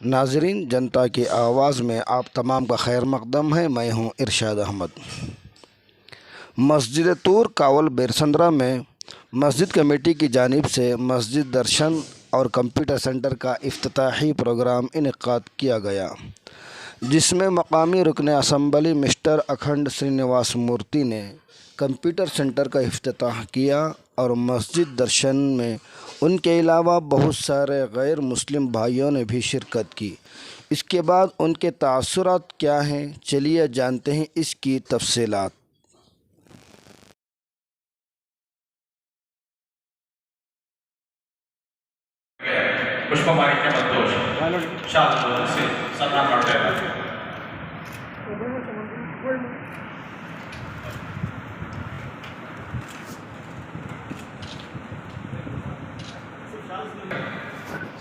नाजरीन, जनता की आवाज़ में आप तमाम का खैर मकदम है। मैं हूं इरशाद अहमद। मस्जिद तूर कावल बेरसंद्रा में मस्जिद कमेटी की जानिब से मस्जिद दर्शन और कंप्यूटर सेंटर का इफ्तिताही प्रोग्राम इनेकाद किया गया, जिसमें मकामी रुकन असम्बली मिस्टर अखंड श्रीनिवास मूर्ति ने कंप्यूटर सेंटर का इफ्तिताह किया और मस्जिद दर्शन में उनके अलावा बहुत सारे गैर मुस्लिम भाइयों ने भी शिरकत की। इसके बाद उनके तासुरात क्या हैं, चलिए जानते हैं इसकी तफसीलात। ಪುಷ್ಪಮಾಲಿಕೆ ಮತ್ತು ಶಾಲು ಧರಿಸಿ ಸನ್ಮಾನ ಮಾಡ್ತಾ ಇದ್ದಾರೆ.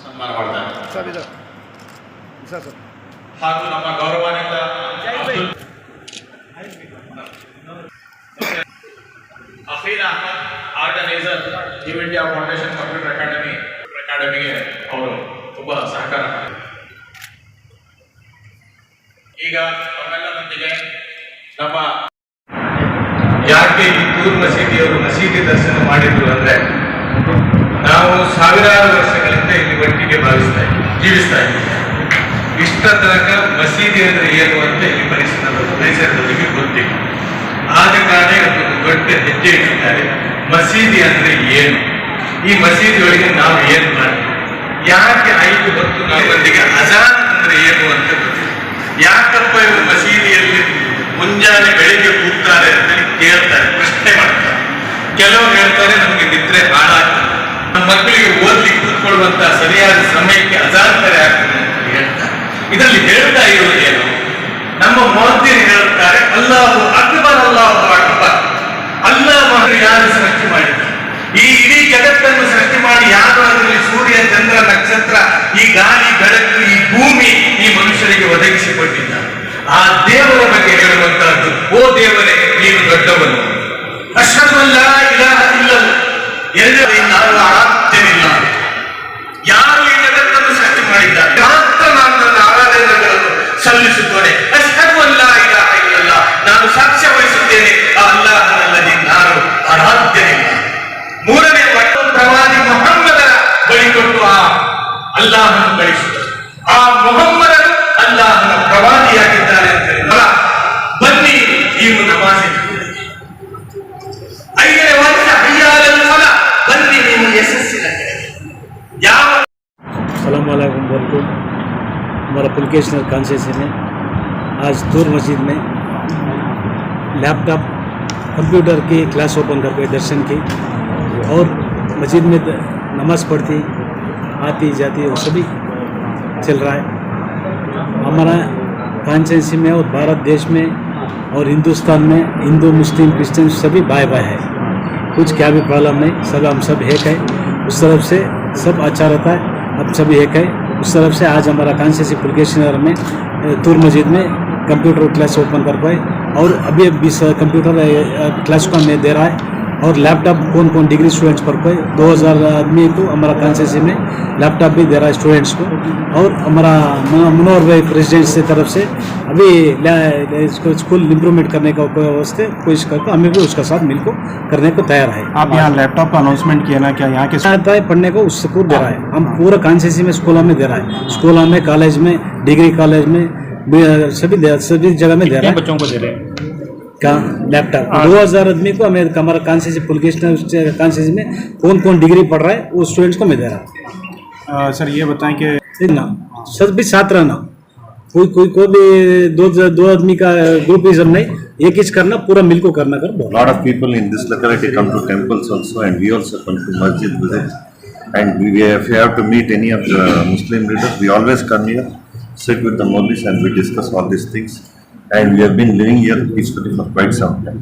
ಸನ್ಮಾನ ಮಾಡ್ತಾರೆ ಹಾಗೂ ನಮ್ಮ ಗೌರವಾನ್ವಿತ Afeer Ahmad organiser New India Foundation computer ಅಕಾಡೆಮಿಗೆ ಅವರು ತುಂಬ ಸಹಕಾರ. ಈಗ ನಮ್ಮೆಲ್ಲರೊಂದಿಗೆ ನಮ್ಮ ಯಾಕೆ ಈ ತೂರ್ ಮಸೀದಿಯವರು ಮಸೀದಿ ದರ್ಶನ ಮಾಡಿದ್ರು ಅಂದ್ರೆ, ನಾವು ಸಾವಿರಾರು ವರ್ಷಗಳಿಂದ ಇಲ್ಲಿ ಒಟ್ಟಿಗೆ ಜೀವಿಸ್ತಾ ಇದ್ದೀವಿ. ಇಷ್ಟ ತನಕ ಮಸೀದಿ ಅಂದ್ರೆ ಏನು ಅಂತ ಇಲ್ಲಿ ಪರಿಸರದವರಿಗೆ ಗೊತ್ತಿಲ್ಲ. ಆದ ಕಾರಣ ಇವತ್ತು ದೊಡ್ಡ ಹೆಜ್ಜೆ ಇಟ್ಟಿದ್ದಾರೆ. ಮಸೀದಿ ಅಂದ್ರೆ ಏನು, ಈ ಮಸೀದಿಯೊಳಗೆ ನಾವು ಏನು ಮಾಡ್ತೀವಿ, ಯಾಕೆ 5 ಹೊತ್ತು ನಮ್ಮೊಂದಿಗೆ ಅಜಾನ್ ಅಂದ್ರೆ ಏನು ಅಂತ ಗೊತ್ತಿಲ್ಲ. ಯಾಕಪ್ಪ ಇವರು ಮಸೀದಿಯಲ್ಲಿ ಮುಂಜಾನೆ ಬೆಳಿಗ್ಗೆ ಕೂಗ್ತಾರೆ ಅಂತ ಕೇಳ್ತಾರೆ, ಪ್ರಶ್ನೆ ಮಾಡ್ತಾರೆ. ಕೆಲವರು ಹೇಳ್ತಾರೆ ನಮಗೆ ನಿದ್ರೆ ಹಾಳಾಗ್ತದೆ, ನಮ್ಮ ಮಕ್ಕಳಿಗೆ ಓದ್ಲಿಕ್ಕೆ ಕೂತ್ಕೊಳ್ಳುವಂತ ಸರಿಯಾದ ಸಮಯಕ್ಕೆ ಅಜಾಂತರೆ ಆಗ್ತದೆ ಅಂತ ಹೇಳ್ತಾರೆ. ಇದರಲ್ಲಿ ಹೇಳ್ತಾ ಇರೋದು ಏನು? ನಮ್ಮ ಮುಅದ್ದಿನ್ ಹೇಳುತ್ತಾರೆ ಅಲ್ಲಾಹು ಅಕ್ಬರ್, ಅಲ್ಲಾಹು ಅಕ್ಬರ್. ಅಲ್ಲಾಹ್ ಯಾರು ಸೃಷ್ಟಿ ಮಾಡಿದ್ದಾರೆ? ಈ ಇಡೀ ಜಗತ್ತನ್ನು ಸೃಷ್ಟಿ ಮಾಡಿ ಯಾರು ಅದರಲ್ಲಿ ಸೂರ್ಯ, ಚಂದ್ರ, ನಕ್ಷತ್ರ, ಈ ಗಾಳಿ, ಬೆಳಕು, ಈ ಭೂಮಿ ಈ ಮನುಷ್ಯರಿಗೆ ಒದಗಿಸಿಕೊಟ್ಟಿದ್ದಾರೆ. ಆ ದೇವರ ಬಗ್ಗೆ ಹೇಳುವಂತಹದ್ದು, ಓ ದೇವರೇ ನೀನು ದೊಡ್ಡವನು, ಅಶ್ಹದು ಅಲ್ಲಾ ಇಲಾಹ ಇಲ್ಲಲ್ಲಾಹ್, ಎಲ್ಲರೂ ಆರಾಧ್ಯನಿಲ್ಲ. ಯಾರು ಈ ಜಗತ್ತನ್ನು ಸೃಷ್ಟಿ ಮಾಡಿದ್ದಾರೆ ಮಾತ್ರ ನಾನು ನನ್ನ ಆರಾಧನೆಗಳನ್ನು ಸಲ್ಲಿಸುತ್ತೇನೆ. ಅಶ್ಹದು ಅಲ್ಲಾ ಇಲಾಹ ಇಲ್ಲಲ್ಲಾಹ್, ನಾನು ಸಾಕ್ಷ್ಯ ವಹಿಸುತ್ತೇನೆ ಆ ಅಲ್ಲಾಹನಲ್ಲದೆ ನಾನು ಆರಾಧ್ಯನಿಲ್ಲ. ಮೂರನೇ ಪ್ರವಾದಿ ಮೊಹಮ್ಮದರ ಬಳಿ ಕೊಟ್ಟು ಆ ಅಲ್ಲಾಹನ್ನು ಕಳಿಸುತ್ತಾರೆ. ಆ ಮೊಹಮ್ಮದನು ಅಲ್ಲಾಹನ ಪ್ರವಾದಿಯಾಗಿದ್ದಾರೆ ಅಂತ ಹೇಳಿ ಬನ್ನಿ ಈ ನಮಾಜಿಗೆ. 5ನೇ ವರ್ಷ ಹಯ್ಯಾಲಲ್ ಫಲಾ, ಬನ್ನಿ ನೀವು ಯಶಸ್ಸಿನ ಕಡೆಗೆ. ಯಾವ अस्सलाम वालेकुम बोलकर हमारा पुलकेशनर कॉन्सेसी में आज तूर मस्जिद में लैपटॉप कंप्यूटर की क्लास ओपन करके दर्शन की और मस्जिद में नमाज पढ़ती आती जाती और सभी चल रहा है। हमारा कॉन्सेसी में और भारत देश में और हिंदुस्तान में हिंदू, मुस्लिम, क्रिश्चियन सभी भाई भाई है। कुछ क्या भी प्रॉब्लम नहीं, सब हम सब एक है। उस तरफ से सब अच्छा रहता है, अब सभी एक है। उस तरफ से आज हमारा कॉन्सेसी पुलकेशनर में तूर मस्जिद में कंप्यूटर क्लास ओपन कर पाए और अभी 20 कंप्यूटर क्लास का में दे रहा है और लैपटॉप कौन कौन डिग्री स्टूडेंट्स पर कोई 2000 आदमी को हमारा कॉन्सेसी में लैपटॉप भी दे रहा है स्टूडेंट्स को। और हमारा मनोहर भाई प्रेसिडेंट से तरफ से अभी इसको स्कूल इम्प्रूवमेंट करने का वास्ते कोशिश करके हमें भी उसका साथ मिलकर करने को तैयार है। आप यहाँ लैपटॉप का अनाउंसमेंट किया ना, क्या यहाँ के आता है पढ़ने को उससे पूरा दे रहा है। हम पूरा कॉन्सेसी में स्कूलों में दे रहा है, स्कूलों में, कॉलेज में, डिग्री कॉलेज में, सभी जगह में दे रहा है। बच्चों को दे रहे हैं का लैपटॉप 2000 आदमी को हमें हमारा कॉन्सेसी पुलकेशनर कॉन्सेसी में कौन कौन डिग्री पढ़ रहा है वो स्टूडेंट्स को मैं दे रहा हूँ। सर ये बताएं कि ना सब भी साथ रहना, कोई भी दो आदमी का ग्रुपिज्म नहीं, एक ही करना, पूरा मिलकर करना कर। Lot of people in this locality come to temples also, and we also come to masjid visit. And if you have to meet any of the Muslim leaders, we always come here, sit with the Maulis, and we discuss all these things. And we have been living here peacefully for quite some time.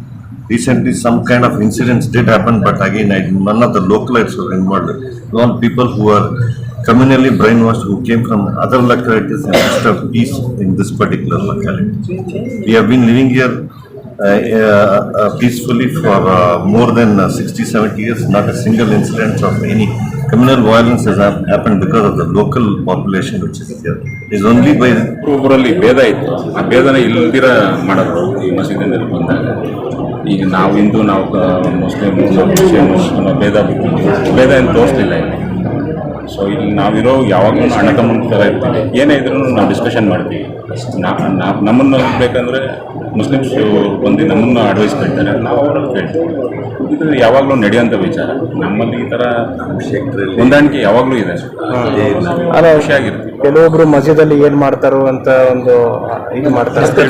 Recently, some kind of incidents did happen, but again, none of the localites were involved. All people who are communally brainwashed, who came from other localities and disturbed peace in this particular locality. We have been living here peacefully for more than 60-70 years. Not a single incident of any criminal violence has happened because of the local population which is here. Is only by ಒಬ್ಬರಲ್ಲಿ ಭೇದ ಇತ್ತು, ಆ ಭೇದನ ಇಲ್ದಿರ ಮಾಡೋದು ಈ ಮಸೀದಿನಲ್ಲಿ ಬಂದಾಗ. ಈಗ ನಾವು ಹಿಂದೂ, ನಾವು ಮುಸ್ಲಿಮ್, ನಾವು ಕ್ರಿಶ್ಚಿಯನ್ಸ್ ಅನ್ನೋ ಭೇದ ಏನು ತೋರಿಸ್ಲಿಲ್ಲ ಇಲ್ಲಿ. ಸೊ ಇಲ್ಲಿ ನಾವಿರೋ ಯಾವಾಗಲೂ ಅಣ್ಣ ತಮ್ಮನ ಥರ ಇರ್ತೀವಿ. ಏನೇ ಇದ್ರೂ ನಾವು ಡಿಸ್ಕಷನ್ ಮಾಡ್ತೀವಿ. ನಮ್ಮನ್ನು ಬೇಕಂದರೆ ಮುಸ್ಲಿಮ್ಸ್ ಬಂದು ನಮ್ಮನ್ನು ಅಡ್ವೈಸ್ ಕೇಳ್ತಾರೆ, ನಾವು ಅವ್ರನ್ನ ಕೇಳ್ತೀವಿ. ಇದು ಯಾವಾಗಲೂ ನಡೆಯುವಂಥ ವಿಚಾರ. ನಮ್ಮಲ್ಲಿ ಈ ಥರ ಹೊಂದಾಣಿಕೆ ಯಾವಾಗಲೂ ಇದೆ, ಖುಷಿಯಾಗಿರ್ತೀವಿ. ಕೆಲವೊಬ್ರು ಮಸ್ಜಿದಲ್ಲಿ ಏನ್ ಮಾಡ್ತಾರೋ ಅಂತ ಒಂದು ಇದು ಮಾಡ್ತಾರೆ.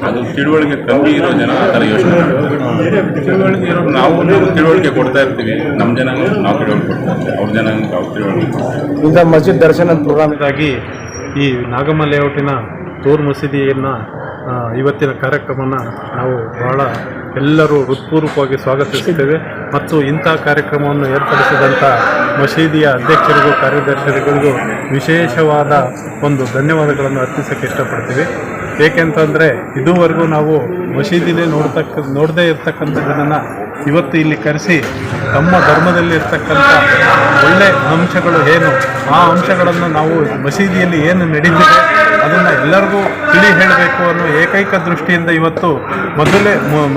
ಅದು ತಿಳುವಳಿಕೆ ಕಮ್ಮಿ ಇರೋ ಜನ ಆ ಥರ ಯೋಚನೆ ಮಾಡ್ತಾರೆ. ತಿಳುವಳಿಕೆ ಇರೋ ನಾವು ತಿಳುವಳಿಕೆ ಕೊಡ್ತಾ ಇರ್ತೀವಿ. ನಮ್ಮ ಜನ ನಾವು ತಿಳುವಳಿಕೆ ಕೊಡ್ತಾ ಇರ್ತೀವಿ, ಅವ್ರ ಜನ ನಾವು ತಿಳುವಳಿಕೆ. ಇಂದ ಮಸ್ಜಿದ್ ದರ್ಶನ ಪ್ರೋಗ್ರಾಮ್ ಹಾಗಾಗಿ ಈ ನಾಗಮ್ಮ ಲೇಔಟಿನ ತೂರ್ ಮಸೀದಿಯನ್ನು ಇವತ್ತಿನ ಕಾರ್ಯಕ್ರಮನ ನಾವು ಬಹಳ ಎಲ್ಲರೂ ಹೃತ್ಪೂರ್ವಕವಾಗಿ ಸ್ವಾಗತಿಸುತ್ತೇವೆ. ಮತ್ತು ಇಂಥ ಕಾರ್ಯಕ್ರಮವನ್ನು ಏರ್ಪಡಿಸಿದಂಥ ಮಸೀದಿಯ ಅಧ್ಯಕ್ಷರಿಗೂ ಕಾರ್ಯದರ್ಶಿಗಳಿಗೂ ವಿಶೇಷವಾದ ಒಂದು ಧನ್ಯವಾದಗಳನ್ನು ಅರ್ಪಿಸೋಕ್ಕೆ ಇಷ್ಟಪಡ್ತೀವಿ. ಏಕೆಂತಂದರೆ ಇದುವರೆಗೂ ನಾವು ಮಸೀದಿನೇ ನೋಡದೇ ಇರ್ತಕ್ಕಂಥ ಜನನ ಇವತ್ತು ಇಲ್ಲಿ ಕರೆಸಿ ತಮ್ಮ ಧರ್ಮದಲ್ಲಿ ಇರ್ತಕ್ಕಂಥ ಒಳ್ಳೆಯ ಅಂಶಗಳು ಏನು, ಆ ಅಂಶಗಳನ್ನು ನಾವು ಮಸೀದಿಯಲ್ಲಿ ಏನು ನಡೀತಿದೆ ಅದನ್ನು ಎಲ್ಲರಿಗೂ ತಿಳಿ ಹೇಳಬೇಕು ಅನ್ನೋ ಏಕೈಕ ದೃಷ್ಟಿಯಿಂದ ಇವತ್ತು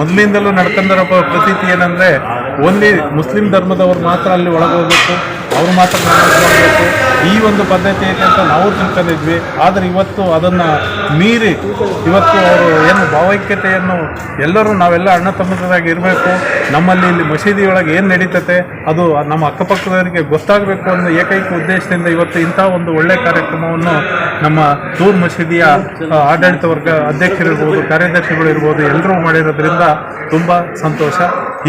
ಮೊದಲಿಂದಲೂ ನಡ್ಕೊಂಡಿರೋ ಪ್ರತೀತಿ ಏನಂದರೆ ಓನ್ಲಿ ಮುಸ್ಲಿಂ ಧರ್ಮದವ್ರು ಮಾತ್ರ ಅಲ್ಲಿ ಒಳಗೋಗಬೇಕು, ಅವರು ಮಾತ್ರ ನಮಾಜ್ ಮಾಡಬೇಕು, ಈ ಒಂದು ಪದ್ಧತಿ ಐತೆ ಅಂತ ನಾವು ತಿಳ್ಕೊಂಡಿದ್ವಿ. ಆದರೆ ಇವತ್ತು ಅದನ್ನು ಮೀರಿ ಇವತ್ತು ಅವರು ಏನು ಭಾವೈಕ್ಯತೆಯನ್ನು ಎಲ್ಲರೂ ನಾವೆಲ್ಲ ಅಣ್ಣ ತಮ್ಮದರಾಗಿ ಇರಬೇಕು, ನಮ್ಮಲ್ಲಿ ಇಲ್ಲಿ ಮಸೀದಿಯೊಳಗೆ ಏನು ನಡೀತತೆ ಅದು ನಮ್ಮ ಅಕ್ಕಪಕ್ಕದವರಿಗೆ ಗೊತ್ತಾಗಬೇಕು ಅನ್ನೋ ಏಕೈಕ ಉದ್ದೇಶದಿಂದ ಇವತ್ತು ಇಂಥ ಒಂದು ಒಳ್ಳೆಯ ಕಾರ್ಯಕ್ರಮವನ್ನು ನಮ್ಮ ತೂರ್ ಮಸೀದಿಯ ಆಡಳಿತ ವರ್ಗ ಅಧ್ಯಕ್ಷರಿರ್ಬೋದು, ಕಾರ್ಯದರ್ಶಿಗಳು ಇರ್ಬೋದು, ಎಲ್ಲರೂ ಮಾಡಿರೋದ್ರಿಂದ ತುಂಬ ಸಂತೋಷ.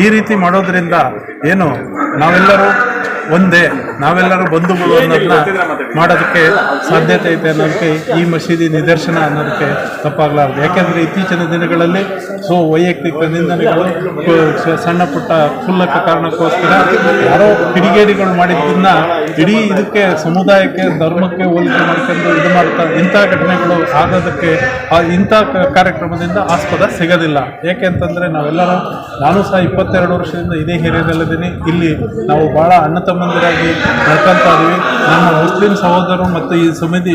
ಈ ರೀತಿ ಮಾಡೋದ್ರಿಂದ ಏನು ನಾವೆಲ್ಲರೂ ಒಂದೇ, ನಾವೆಲ್ಲರೂ ಬಂಧುಗಳು ಅನ್ನೋದನ್ನ ಮಾಡೋದಕ್ಕೆ ಸಾಧ್ಯತೆ ಐತೆ ಅನ್ನೋದಕ್ಕೆ ಈ ಮಸೀದಿ ನಿದರ್ಶನ ಅನ್ನೋದಕ್ಕೆ ತಪ್ಪಾಗಲಾರದು. ಯಾಕೆಂದರೆ ಇತ್ತೀಚಿನ ದಿನಗಳಲ್ಲಿ ವೈಯಕ್ತಿಕ ನಿಂದನೆಗಳು, ಸಣ್ಣ ಪುಟ್ಟ ಕ್ಷುಲ್ಲಕ ಕಾರಣಕ್ಕೋಸ್ಕರ ಯಾರೋ ಕಿಡಿಗೇಡಿಗಳು ಮಾಡಿದ್ದನ್ನ ಇಡೀ ಇದಕ್ಕೆ ಸಮುದಾಯಕ್ಕೆ ಧರ್ಮಕ್ಕೆ ಹೋಲಿಕೆ ಮಾಡ್ಕೊಂಡು ಇದು ಮಾಡ್ತಾ ಇಂಥ ಘಟನೆಗಳು ಆಗೋದಕ್ಕೆ ಇಂಥ ಕಾರ್ಯಕ್ರಮದಿಂದ ಆಸ್ಪದ ಸಿಗೋದಿಲ್ಲ. ಏಕೆ ಅಂತಂದರೆ ನಾವೆಲ್ಲರೂ, ನಾನು ಸಹ 22 ವರ್ಷದಿಂದ ಇದೇ ಏರಿಯಾದಲ್ಲಿದ್ದೀನಿ. ಇಲ್ಲಿ ನಾವು ಭಾಳ ಅಣ್ಣ ತಮ್ಮಂದಿರಾಗಿ ನಡ್ಕೊತಾ ಇದ್ದೀವಿ. ನಮ್ಮ ಮುಸ್ಲಿಂ ಸಹೋದರರು ಮತ್ತು ಈ ಸಮಿತಿ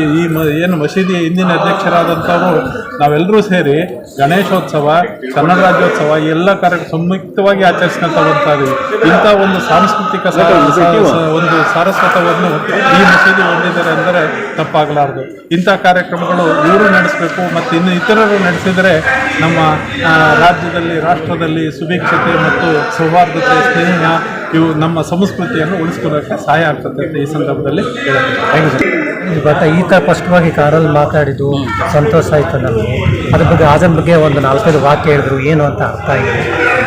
ಏನು ಮಸೀದಿಯ ಹಿಂದಿನ ಅಧ್ಯಕ್ಷರಾದಂಥವರು ನಾವೆಲ್ಲರೂ ಸೇರಿ ಗಣೇಶೋತ್ಸವ, ಕನ್ನಡ ರಾಜ್ಯೋತ್ಸವ ಈ ಎಲ್ಲ ಸಂಯುಕ್ತವಾಗಿ ಆಚರಿಸ್ಕೊತಾ ಬರ್ತಾ ಇದ್ದೀವಿ. ಇಂಥ ಒಂದು ಸಾಂಸ್ಕೃತಿಕ ಒಂದು ಸಾರಸ್ವತವನ್ನು ಈ ಮಸೀದಿ ಹೊಂದಿದ್ದಾರೆ ಅಂದರೆ ತಪ್ಪಾಗಲಾರದು. ಇಂಥ ಕಾರ್ಯಕ್ರಮಗಳು ಇವರು ನಡೆಸಬೇಕು ಮತ್ತು ಇನ್ನು ಇತರರು ನಡೆಸಿದರೆ ನಮ್ಮ ರಾಜ್ಯದಲ್ಲಿ, ರಾಷ್ಟ್ರದಲ್ಲಿ ಸುಭಿಕ್ಷತೆ ಮತ್ತು ಸೌಹಾರ್ದತೆ, ಸ್ನೇಹ ಇವು ನಮ್ಮ ಸಂಸ್ಕೃತಿಯನ್ನು ಉಳಿಸ್ಕೊಳ್ಳೋಕ್ಕೆ ಸಹಾಯ ಆಗ್ತದೆ ಅಂತ ಈ ಸಂದರ್ಭದಲ್ಲಿ ಹೇಳ್ತೀನಿ. ಬಟ್ ಈತ ಸ್ಪಷ್ಟವಾಗಿ ಕಾರಲ್ಲಿ ಮಾತಾಡಿದ್ದು ಸಂತೋಷ ಆಯಿತು ನಮಗೆ. ಅದ್ರ ಬಗ್ಗೆ ಅದರ ಬಗ್ಗೆ ಒಂದು 4-5 ವಾಕ್ಯ ಹೇಳಿದ್ರು, ಏನು ಅಂತ ಅರ್ಥ ಆಗಿದೆ.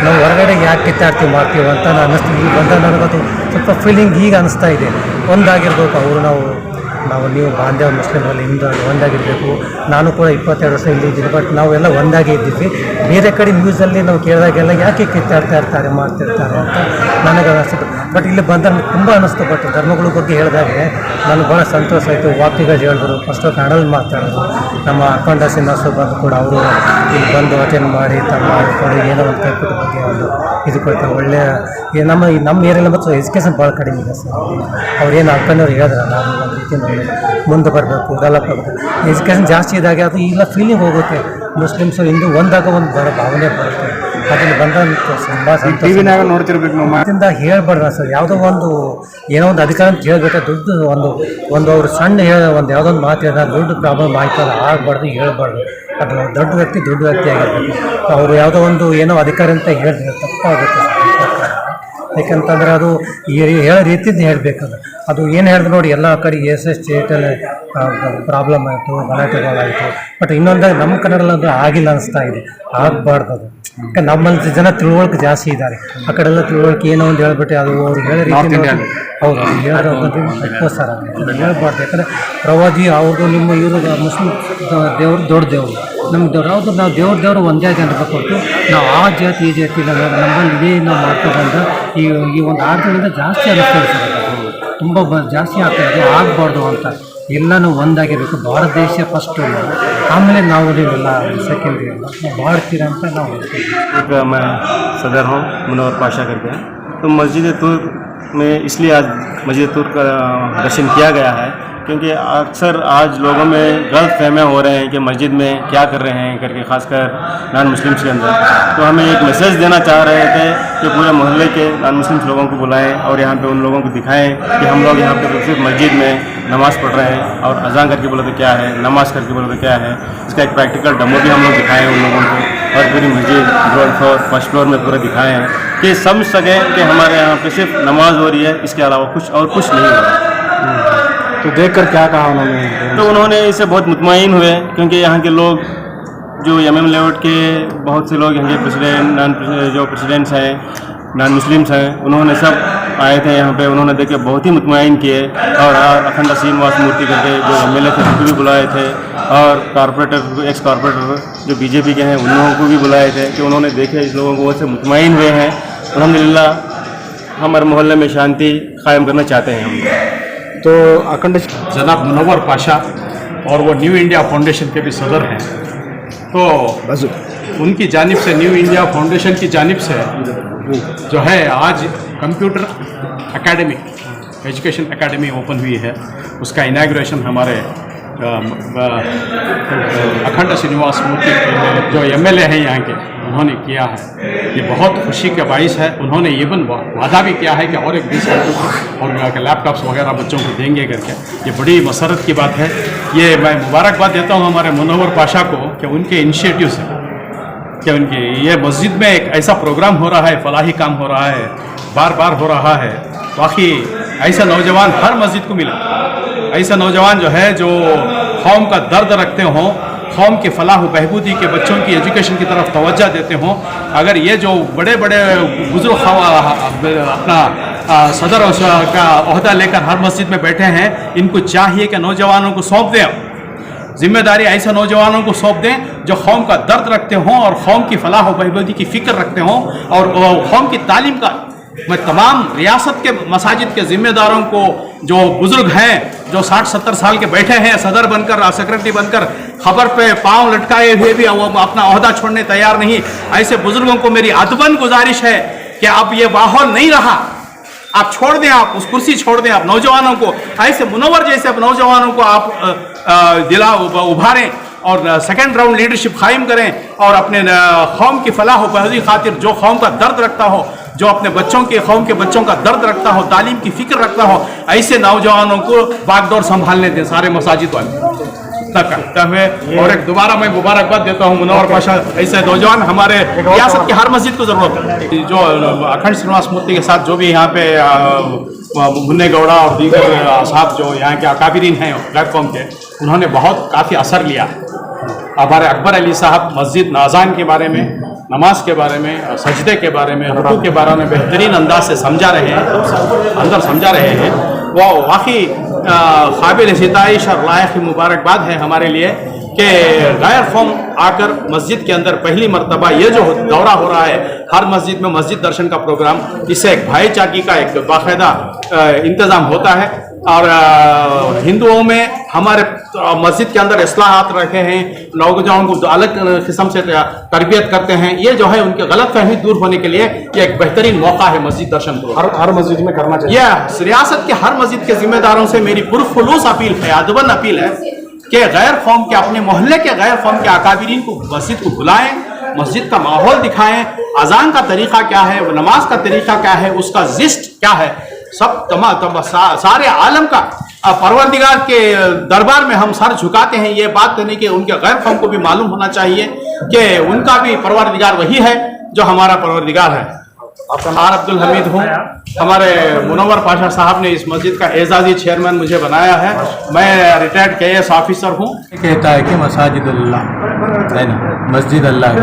ನಾವು ಹೊರಗಡೆಗೆ ಯಾಕೆ ಕಿತ್ತಾಡ್ತೀವಿ ಮಾಡ್ತೀವಿ ಅಂತ ಅನ್ನಿಸ್ತೀವಿ. ಈಗ ಬಂದ ನನಗದು ಸ್ವಲ್ಪ ಫೀಲಿಂಗ್ ಈಗ ಅನ್ನಿಸ್ತಾ ಇದೆ. ಒಂದಾಗಿರ್ಬೇಕು ಅವರು, ನಾವು ನೀವು ಬಾಂಧವ ಮುಸ್ಲಿಮರಲ್ಲಿ ಹಿಂದೂ ಒಂದಾಗಿರಬೇಕು. ನಾನು ಕೂಡ 22 ವರ್ಷ ಇಲ್ಲಿ ಇದ್ದೀನಿ, ಬಟ್ ನಾವೆಲ್ಲ ಒಂದಾಗಿ ಇದ್ದೀವಿ. ಬೇರೆ ಕಡೆ ನ್ಯೂಸಲ್ಲಿ ನಾವು ಕೇಳಿದಾಗೆಲ್ಲ ಯಾಕೆ ಕಿತ್ತಾಡ್ತಾ ಇರ್ತಾರೆ, ಮಾಡ್ತಿರ್ತಾರೆ ಅಂತ ನನಗೆ ಅನ್ನಿಸ್ತು. ಬಟ್ ಇಲ್ಲಿ ಬಂದ ತುಂಬ ಅನ್ನಿಸ್ತು. ಬಟ್ ಧರ್ಮಗಳ ಬಗ್ಗೆ ಹೇಳಿದಾಗೆ ನನಗೆ ಭಾಳ ಸಂತೋಷ ಆಯಿತು. ವಾಕ್ಯಗಳು ಹೇಳಿದ್ರು, ಫಸ್ಟು ಕನ್ನಡಲ್ಲಿ ಮಾತಾಡೋದು. ನಮ್ಮ ಅಖಂಡ ಸಿನ್ನಾಸು ಬಂದು ಕೂಡ ಅವರು ಇಲ್ಲಿ ಬಂದು ಅಟೆಂಡ್ ಮಾಡಿ ತಮ್ಮ ಮಾಡಿಕೊಂಡು ಏನೋ ಒಂದು ಕೈಪುಟ್ಟ ಬಗ್ಗೆ ಒಂದು ಇದು ಕೊಡ್ತಾರೆ. ಒಳ್ಳೆಯ ನಮ್ಮ ಏರಿಯಲ್ಲಿ ಮತ್ತು ಎಜುಕೇಷನ್ ಭಾಳ ಕಡಿಮೆ ಇದೆ ಸರ್. ಅವ್ರೇನು ಅಕ್ಕನವ್ರು ಹೇಳಿದ್ರೆ ನಾವು ಒಂದು ರೀತಿಯಿಂದ ಮುಂದೆ ಬರಬೇಕು, ಡೆವಲಪ್ ಆಗಬೇಕು. ಎಜುಕೇಷನ್ ಜಾಸ್ತಿ ಇದ್ದಾಗೆ ಅದು ಇಲ್ಲ ಫೀಲಿಂಗ್ ಹೋಗುತ್ತೆ. ಮುಸ್ಲಿಮ್ಸು ಹಿಂದೂ ಒಂದಾಗ ಒಂದು ಬರೋ ಭಾವನೆ ಬರುತ್ತೆ. ಅದನ್ನು ಬಂದಂಥ ತುಂಬ ಟಿವಿನಾಗ ನೋಡ್ತಿರ್ಬೇಕು ನಾವು. ಅದರಿಂದ ಹೇಳ್ಬಾರ್ದು ಸರ್. ಯಾವುದೋ ಒಂದು ಏನೋ ಒಂದು ಅಧಿಕಾರ ಅಂತ ಹೇಳ್ಬೇಕು. ದೊಡ್ಡ ಒಂದು ಅವ್ರು ಸಣ್ಣ ಒಂದು ಯಾವುದೋ ಒಂದು ಮಾತು ಹೇಳಿದಾಗ ದೊಡ್ಡ ಪ್ರಾಬ್ಲಮ್ ಆಯ್ತಲ್ಲ, ಆಗಬಾರ್ದು, ಹೇಳ್ಬಾರ್ದು. ಅದು ದೊಡ್ಡ ವ್ಯಕ್ತಿ ಆಗಿರಬೇಕು. ಅವರು ಯಾವುದೋ ಒಂದು ಏನೋ ಅಧಿಕಾರ ಅಂತ ಹೇಳಿದ್ರೆ ತಪ್ಪಾಗುತ್ತೆ ಸರ್. ಯಾಕಂತಂದರೆ ಅದು ಹೇಳೋ ರೀತಿಯಿಂದ ಹೇಳಬೇಕದು. ಅದು ಏನು ಹೇಳಿದ್ರು ನೋಡಿ, ಎಲ್ಲ ಕಡೆ ಸ್ಟೇಟಲ್ಲಿ ಪ್ರಾಬ್ಲಮ್ ಆಯಿತು, ಗಲಾಟೆಗಳಾಯಿತು. ಬಟ್ ಇನ್ನೊಂದಾಗಿ ನಮ್ಮ ಕನ್ನಡದಲ್ಲಿ ಅದು ಆಗಿಲ್ಲ ಅನಿಸ್ತಾ ಇದೆ. ಆಗಬಾರ್ದು ಅದು. ಯಾಕಂದ್ರೆ ನಮ್ಮಲ್ಲಿ ಜನ ತಿಳುವಳಿಕೆ ಜಾಸ್ತಿ ಇದ್ದಾರೆ. ಆ ಕಡೆಲ್ಲ ತಿಳುವಳಿಕೆ ಏನೋ ಒಂದು ಹೇಳ್ಬಿಟ್ಟು ಅದು ಅವ್ರು ಹೇಳೋ ರೀತಿ ಹೌದು, ಅದು ಹೇಳೋದು ಸರ್. ಅದು ಹೇಳ್ಬಾರ್ದು. ಯಾಕಂದರೆ ಪ್ರವಾದಿ ಅವ್ರದ್ದು ನಿಮ್ಮ ಇವರು ಮುಸ್ಲಿಂ ದೇವರು ದೊಡ್ಡ ದೇವರು, ನಮ್ಮ ಯಾವುದು ನಾವು ದೇವ್ರು ಒಂದೇ ಜನರಿಗೆ ಕೊಟ್ಟು ನಾವು ಆ ಜಾತಿ ಈ ಜಾತಿ ನಮ್ಮಲ್ಲಿ ಇದೇ ನಾವು ಮಾಡ್ಕೊಂಡ್ಬಂದ ಈ ಒಂದು ಆರ್ಥದಿಂದ ಜಾಸ್ತಿ ಅನ್ನಿಸ್ತದೆ ಸರ್. ಅದು ತುಂಬ ಜಾಸ್ತಿ ಆಗ್ತದೆ. ಅದು ಆಗಬಾರ್ದು ಅಂತ ಎಲ್ಲನೂ ಒಂದಾಗಿರಬೇಕು. ಭಾರತ ದೇಶ ಫಸ್ಟು, ಆಮೇಲೆ ನಾವು ನೀವೆಲ್ಲ ಸೆಕೆಂಡ್ರಿ ಎಲ್ಲ ಮಾಡ್ತೀರ ಅಂತ ನಾವು मैं सदर हूँ मुनव्वर पाशा करके। तो मस्जिद तूर में इसलिए आज मस्जिद तूर का दर्शन किया गया है क्योंकि अक्सर आज लोगों में गलत फहमियाँ हो रहे हैं कि मस्जिद में क्या कर रहे हैं करके, खासकर नॉन मुस्लिम्स के अंदर। तो हमें एक मैसेज देना चाह रहे थे कि पूरे मोहल्ले के नॉन मुस्लिम्स लोगों को बुलाएं और यहाँ पे उन लोगों को दिखाएं कि हम लोग यहाँ पे सिर्फ मस्जिद में नमाज़ पढ़ रहे हैं और अज़ान करके बोले तो क्या है, नमाज़ करके बोले तो क्या है। इसका एक प्रैक्टिकल डेमो भी हम लोग दिखाएँ उन लोगों को और पूरी मस्जिद ग्राउंड फ्लोर, फर्स्ट फ्लोर में पूरा दिखाएँ हैं कि समझ सकें कि हमारे यहाँ पे सिर्फ नमाज हो रही है, इसके अलावा कुछ नहीं हो रहा है। तो देखकर क्या कहा उन्होंने? तो उन्होंने इससे बहुत मुतमईन हुए क्योंकि यहाँ के लोग जो एमएम लेआउट के बहुत से लोग यहाँ के प्रेसिडेंट्स हैं, नॉन मुस्लिम्स हैं, उन्होंने सब आए थे यहाँ पे। उन्होंने देख के बहुत ही मुतमईन किए और अखंड श्रीनिवास मूर्ति करके जो एमएलए थे उनको भी बुलाए थे और कॉरपोरेटर, एक्स कॉरपोरेटर जो बीजेपी के हैं उन लोगों को भी बुलाए थे कि उन्होंने देखे इस लोगों को, से मुतमईन हुए हैं। अल्हम्दुलिल्लाह हमारे मोहल्ले में शांति कायम करना चाहते हैं हम। तो अखंड जनाब मुनव्वर पाशा और वो न्यू इंडिया फाउंडेशन के भी सदर हैं, तो उनकी जानिब से, न्यू इंडिया फाउंडेशन की जानिब से जो है आज computer academy, education academy open हुई है। उसका इनाग्रेशन हमारे अखंड श्रीनिवास मूर्ति जो एमएलए हैं यहाँ के, उन्होंने किया है। ये बहुत खुशी का बाइस है। उन्होंने इवन वादा भी किया है कि और एक 20 और लैपटॉप्स वगैरह बच्चों को देंगे करके। ये बड़ी मसरत की बात है। ये मैं मुबारकबाद देता हूँ हमारे मुनव्वर पाशा को कि उनके इनिशिएटिव से, कि उनके ये मस्जिद में एक ऐसा प्रोग्राम हो रहा है, फलाही काम हो रहा है, बार बार हो रहा है। बाकी ऐसा नौजवान हर मस्जिद को मिला, ऐसा नौजवान जो है जो कौम का दर्द रखते हों, कौम के फलाह बहबूदी के बच्चों की एजुकेशन की तरफ तवज्जो देते हों। अगर ये जो बड़े बड़े बुजुर्ग अपना सदर का ओहदा लेकर हर मस्जिद में बैठे हैं, इनको चाहिए कि नौजवानों को सौंप दें जिम्मेदारी, ऐसे नौजवानों को सौंप दें जो कौम का दर्द रखते हों और कौम की फलाह बहबूदी की फ़िक्र रखते हों और कौम की तालीम का। मैं तमाम रियासत के मसाजिद के ज़िम्मेदारों को, जो बुज़ुर्ग हैं, जो 60-70 साल के बैठे हैं सदर बनकर, सेक्रेटरी बनकर, खबर पे पांव लटकाए हुए भी वो अपना ओहदा छोड़ने तैयार नहीं, ऐसे बुज़ुर्गों को मेरी अदबन गुजारिश है कि अब ये माहौल नहीं रहा, आप छोड़ दें, आप उस कुर्सी छोड़ दें, आप नौजवानों को, ऐसे मुनव्वर जैसे अब नौजवानों को आप उभारें और सेकंड राउंड लीडरशिप कायम करें और अपने कौम की फलाह बहबूदी खातिर जो कौम का दर्द रखता हो, जो अपने बच्चों के, कौम के बच्चों का दर्द रखता हो, तालीम की फिक्र रखता हो, ऐसे नौजवानों को बागडोर संभालने दें सारे मसाजिद वाले करते हुए। और एक दोबारा मैं मुबारकबाद देता हूँ मुनव्वर पाशा, ऐसे नौजवान हमारे रियासत की हर मस्जिद को ज़रूरत है। जो अखंड श्रीनिवास मूर्ति के साथ जो भी यहाँ पे मुन्ने गौड़ा और दीगर साहब जो यहाँ के अकाबिरीन हैं प्लेटफॉर्म के, उन्होंने बहुत काफ़ी असर लिया। हमारे अकबर अली साहब मस्जिद नाज़ान के बारे में, नमाज के बारे में, सजदे के बारे में, रुकू के बारे में बेहतरीन अंदाज से समझा रहे हैं। वो वाकई काबिल सिताइश और लायक मुबारकबाद है हमारे लिए कि गैर कौम आकर मस्जिद के अंदर पहली मरतबा ये जो दौरा हो रहा है, हर मस्जिद में मस्जिद दर्शन का प्रोग्राम, इससे एक भाईचारगी का एक बाकायदा इंतज़ाम होता है। और हिंदुओं में हमारे मस्जिद के अंदर इस्लाहात रखे हैं, नौजवानों को अलग किस्म से तरबियत करते हैं। ये जो है उनके गलत फहमी दूर होने के लिए ये एक बेहतरीन मौका है मस्जिद दर्शन को हर मस्जिद में करना चाहिए। यह रियासत के हर मस्जिद के जिम्मेदारों से मेरी पुरखुलूस अपील है, अदबन अपील है कि गैर कौम के, अपने मोहल्ले के गैर कौम के अकाबिरीन को मस्जिद को बुलाएं, मस्जिद का माहौल दिखाएं, अजान का तरीका क्या है, नमाज का तरीका क्या है, उसका जिस्ट क्या है, सब सारे आलम का परवरदिगार के दरबार में हम सर झुकाते हैं। ये बात नहीं कि उनके गैर कौम को भी मालूम होना चाहिए कि उनका भी परवरदिगार वही है जो हमारा परवरदिगार है। आर अब्दुल हमीद हूँ। हमारे मुनव्वर पाशा साहब ने इस मस्जिद का एजाजी चेयरमैन मुझे बनाया है। मैं रिटायर्ड KAS ऑफिसर हूँ। कहता है कि मसाजिद अल्लाह है ना, मस्जिद अल्लाह की,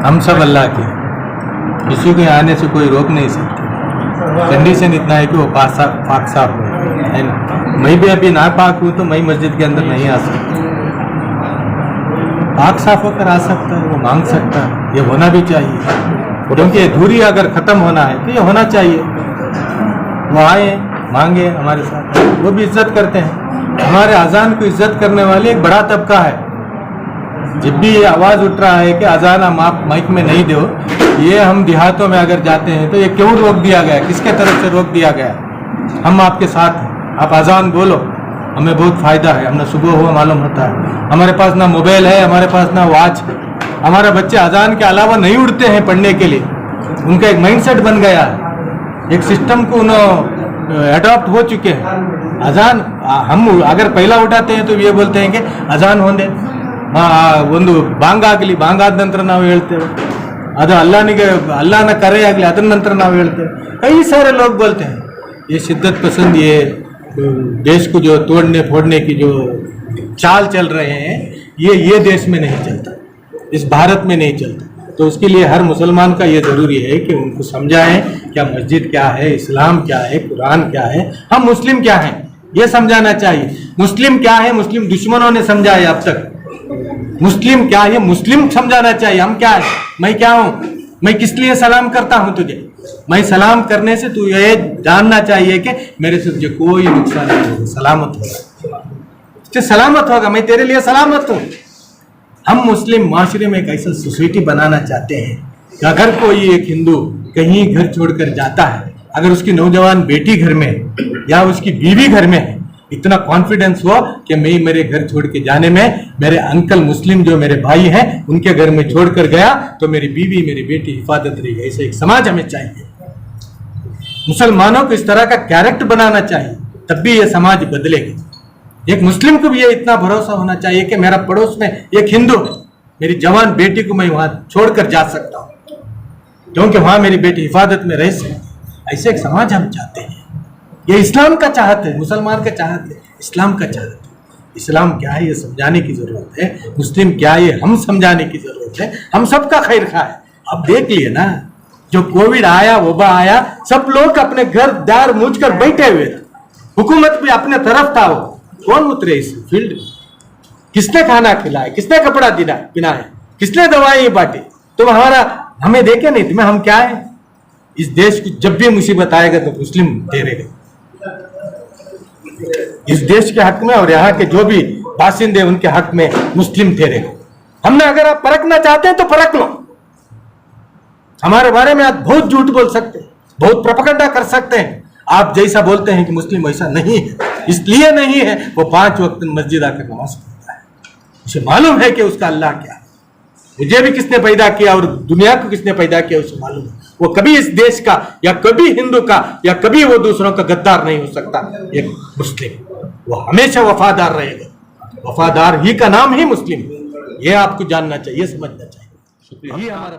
हम सब अल्लाह के, किसी के आने से कोई रोक नहीं सकता। कंडीशन इतना है कि वो पाक साफ हो, है ना। मैं भी अभी नापाक हूँ तो मैं मस्जिद के अंदर नहीं आ सकता। पाक साफ होकर आ सकता है, वो मांग सकता है, ये होना भी चाहिए। क्योंकि दूरी अगर ख़त्म होना है तो ये होना चाहिए। वो आए, मांगे हमारे साथ, वो भी इज्जत करते हैं। हमारे अजान को इज्जत करने वाले एक बड़ा तबका है, जब भी ये आवाज़ उठ रहा है कि अजान हम आप माइक में नहीं दो, ये हम देहातों में अगर जाते हैं तो ये क्यों रोक दिया गया, किसके तरफ से रोक दिया गया? हम आपके साथ हैं, आप अजान बोलो, हमें बहुत फ़ायदा है, हमने सुबह हुआ मालूम होता है। हमारे पास ना मोबाइल है, हमारे पास ना वॉच है, हमारे बच्चे अजान के अलावा नहीं उठते हैं पढ़ने के लिए, उनका एक माइंडसेट बन गया है, एक सिस्टम को उन्होंने अडॉप्ट हो चुके हैं। अजान हम अगर पहला उठाते हैं तो ये बोलते हैं कि अजान होने ಒಂದು ಬಾಂಗ್ ಆಗಲಿ, ಬಾಂಗ್ ಆದ ನಂತರ ನಾವು ಹೇಳ್ತೇವೆ, ಅದು अल्लाह करे ಆಗಲಿ ಅದರ ನಂತರ ನಾವು ಹೇಳ್ತೇವೆ। कई सारे लोग बोलते हैं। ये शिद्दत पसंद, ये देश को जो तोड़ने फोड़ने की जो चाल चल रहे हैं, ये देश में नहीं चलता, इस भारत में नहीं चलता। तो उसके लिए हर मुसलमान का ये ज़रूरी है कि उनको समझाएं क्या मस्जिद क्या है, इस्लाम क्या है, कुरान क्या है, हम मुस्लिम क्या हैं, ये समझाना चाहिए। मुस्लिम क्या है, मुस्लिम दुश्मनों ने समझाया अब तक। मुस्लिम क्या है, मुस्लिम समझाना चाहिए हम क्या है, मैं क्या हूँ, मैं किस लिए सलाम करता हूँ तुझे। मैं सलाम करने से तू ये जानना चाहिए कि मेरे से तुझे कोई नुकसान नहीं होगा, सलामत होगा, तुझे सलामत होगा, मैं तेरे लिए सलामत हूँ। हम मुस्लिम माशरे में एक ऐसा सोसाइटी बनाना चाहते हैं कि अगर कोई एक हिंदू कहीं घर छोड़कर जाता है, अगर उसकी नौजवान बेटी घर में या उसकी बीवी घर में है, इतना कॉन्फिडेंस हो कि मैं मेरे घर छोड़ के जाने में, मेरे अंकल मुस्लिम जो मेरे भाई हैं उनके घर में छोड़कर गया तो मेरी बीवी मेरी बेटी हिफाजत रहेगी। ऐसे एक समाज हमें चाहिए। मुसलमानों को इस तरह का कैरेक्टर बनाना चाहिए, तब भी ये समाज बदलेगा। एक मुस्लिम को भी ये इतना भरोसा होना चाहिए कि मेरा पड़ोस में एक हिंदू है, मेरी जवान बेटी को मैं वहां छोड़कर जा सकता हूं क्योंकि वहां मेरी बेटी हिफाजत में रह सकती। ऐसे एक समाज हम चाहते हैं। ये इस्लाम का चाहत है, मुसलमान का चाहत है, इस्लाम का चाहत है। इस्लाम क्या है ये समझाने की जरूरत है, मुस्लिम क्या है ये हम समझाने की जरूरत है। हम सबका खैर खा है। अब देख लिए ना, जो कोविड आया, वबा आया, सब लोग अपने घर दार मूझ कर बैठे हुए थे, हुकूमत भी अपने तरफ था। वो कौन उतरे इस फील्ड में? किसने खाना खिलाया, किसने कपड़ा दिला पिनाया, किसने दवाई बांटी? तुम हमारा हमें देखे नहीं, तुम्हें हम क्या है? इस देश की जब भी मुसीबत आएगा तो मुस्लिम ठहरेगा इस देश के हक में, और यहाँ के जो भी बासिंदे उनके हक में मुस्लिम ठहरेगा। हमने अगर आप परखना चाहते हैं तो परख लो। हमारे बारे में आप बहुत झूठ बोल सकते हैं, बहुत प्रोपेगेंडा कर सकते हैं। आप जैसा बोलते हैं कि मुस्लिम वैसा नहीं है, इसलिए नहीं है वो 5 वक्त मस्जिद आकर नमाज पढ़ता है, उसे मालूम है कि उसका अल्लाह क्या है। मुझे भी किसने पैदा किया और दुनिया को किसने पैदा किया उसे मालूम है। वो कभी इस देश का या कभी हिंदू का या कभी वो दूसरों का गद्दार नहीं हो सकता। एक मुस्लिम वो हमेशा वफादार रहेगा, वफादार ही का नाम ही मुस्लिम है। ये आपको जानना चाहिए, समझना चाहिए। यही हमारा